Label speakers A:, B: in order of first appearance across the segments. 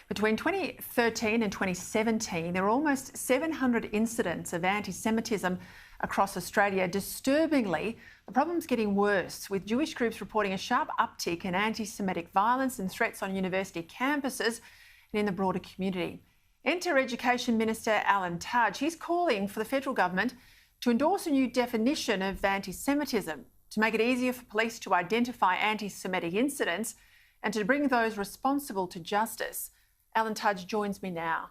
A: Between 2013 and 2017, there were almost 700 incidents of anti-Semitism across Australia. Disturbingly, the problem's getting worse, with Jewish groups reporting a sharp uptick in anti-Semitic violence and threats on university campuses and in the broader community. Enter Education Minister Alan Tudge. He's calling for the federal government to endorse a new definition of anti-Semitism to make it easier for police to identify anti-Semitic incidents and to bring those responsible to justice. Alan Tudge joins me now.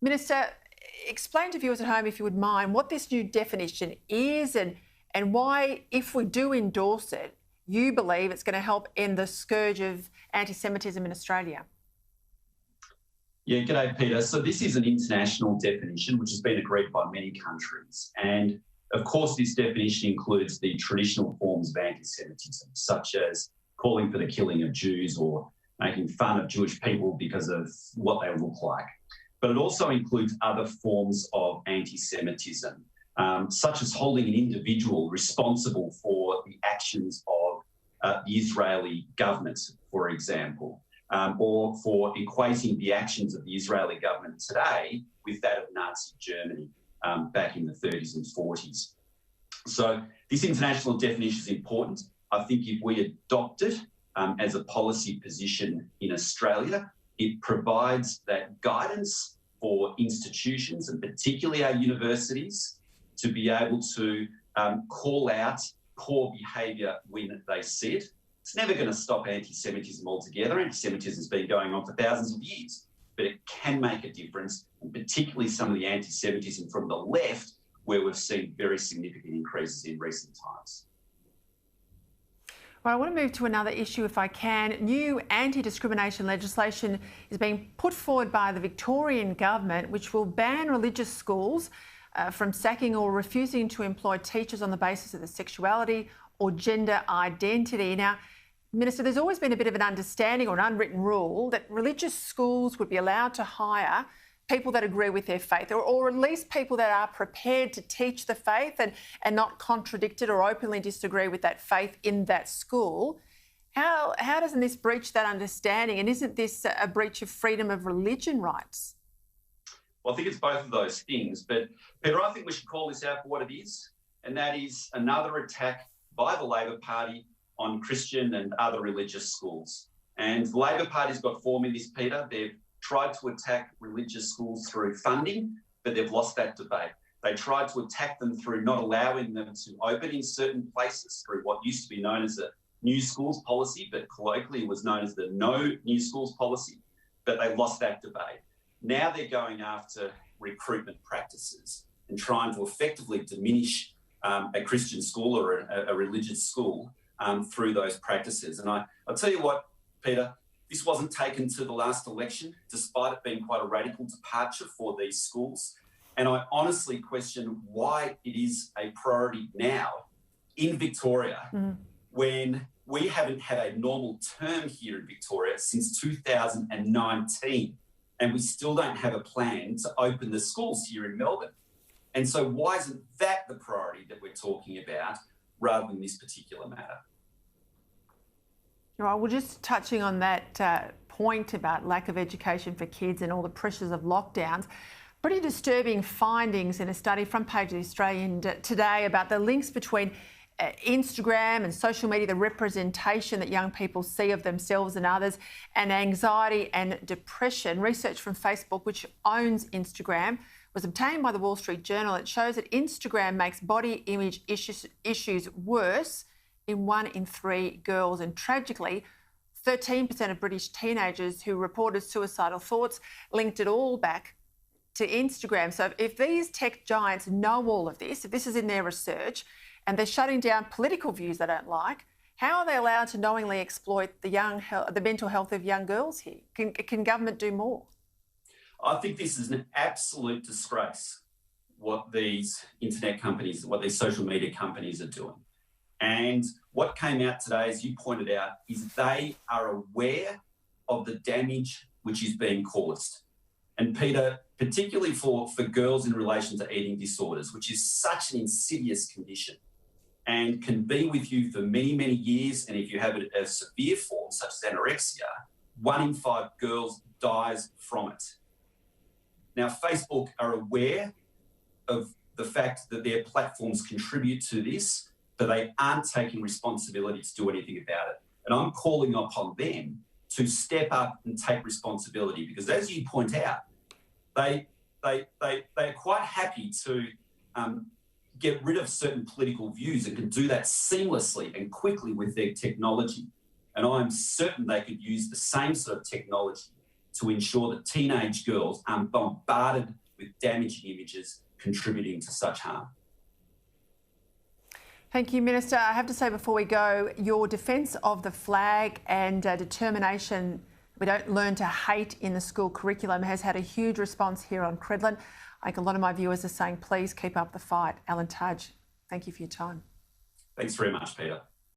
A: Minister, explain to viewers at home, if you would mind, what this new definition is and why, if we do endorse it, you believe it's going to help end the scourge of anti-Semitism in Australia.
B: Yeah, g'day, Peter. So this is an international definition which has been agreed by many countries. And of course, this definition includes the traditional forms of anti-Semitism, such as calling for the killing of Jews or making fun of Jewish people because of what they look like. But it also includes other forms of anti-Semitism, such as holding an individual responsible for the actions of the Israeli government, for example, or for equating the actions of the Israeli government today with that of Nazi Germany back in the 30s and 40s. So this international definition is important. I think if we adopt it as a policy position in Australia, it provides that guidance for institutions and particularly our universities to be able to call out poor behaviour when they see it. It's never going to stop anti-Semitism altogether. Anti-Semitism has been going on for thousands of years, but it can make a difference, and particularly some of the anti-Semitism from the left, where we've seen very significant increases in recent times.
A: Well, I want to move to another issue if I can. New anti-discrimination legislation is being put forward by the Victorian Government, which will ban religious schools from sacking or refusing to employ teachers on the basis of their sexuality or gender identity. Now, Minister, there's always been a bit of an understanding or an unwritten rule that religious schools would be allowed to hire people that agree with their faith, or at least people that are prepared to teach the faith and not contradict it or openly disagree with that faith in that school. How doesn't this breach that understanding, and isn't this a breach of freedom of religion rights?
B: Well, I think it's both of those things, but Peter, I think we should call this out for what it is, and that is another attack by the Labor Party on Christian and other religious schools. And the Labor Party's got form in this, Peter. They've tried to attack religious schools through funding, but they've lost that debate. They tried to attack them through not allowing them to open in certain places through what used to be known as a new schools policy, but colloquially it was known as the no new schools policy, but they lost that debate. Now they're going after recruitment practices and trying to effectively diminish a Christian school or a religious school through those practices. And I'll tell you what, Peter, this wasn't taken to the last election, despite it being quite a radical departure for these schools. And I honestly question why it is a priority now in Victoria when we haven't had a normal term here in Victoria since 2019, and we still don't have a plan to open the schools here in Melbourne. And so why isn't that the priority that we're talking about rather than this particular matter?
A: Well, we're just touching on that point about lack of education for kids and all the pressures of lockdowns. Pretty disturbing findings in a study from Page of the Australian today about the links between Instagram and social media, the representation that young people see of themselves and others, and anxiety and depression. Research from Facebook, which owns Instagram, was obtained by the Wall Street Journal. It shows that Instagram makes body image issues worse in 1 in 3 girls. And tragically, 13% of British teenagers who reported suicidal thoughts linked it all back to Instagram. So if these tech giants know all of this, if this is in their research, and they're shutting down political views they don't like, how are they allowed to knowingly exploit the mental health of young girls here? Can government do more?
B: I think this is an absolute disgrace, what these internet companies, what these social media companies are doing. And what came out today, as you pointed out, is they are aware of the damage which is being caused. And Peter, particularly for girls in relation to eating disorders, which is such an insidious condition and can be with you for many, many years. And if you have a severe form, such as anorexia, 1 in 5 girls dies from it. Now, Facebook are aware of the fact that their platforms contribute to this, but they aren't taking responsibility to do anything about it. And I'm calling upon them to step up and take responsibility, because as you point out, they're quite happy to get rid of certain political views and can do that seamlessly and quickly with their technology. And I'm certain they could use the same sort of technology to ensure that teenage girls aren't bombarded with damaging images contributing to such harm.
A: Thank you, Minister. I have to say before we go, your defence of the flag and determination we don't learn to hate in the school curriculum has had a huge response here on Credlin. I think a lot of my viewers are saying, please keep up the fight. Alan Tudge, thank you for your time.
B: Thanks very much, Peter.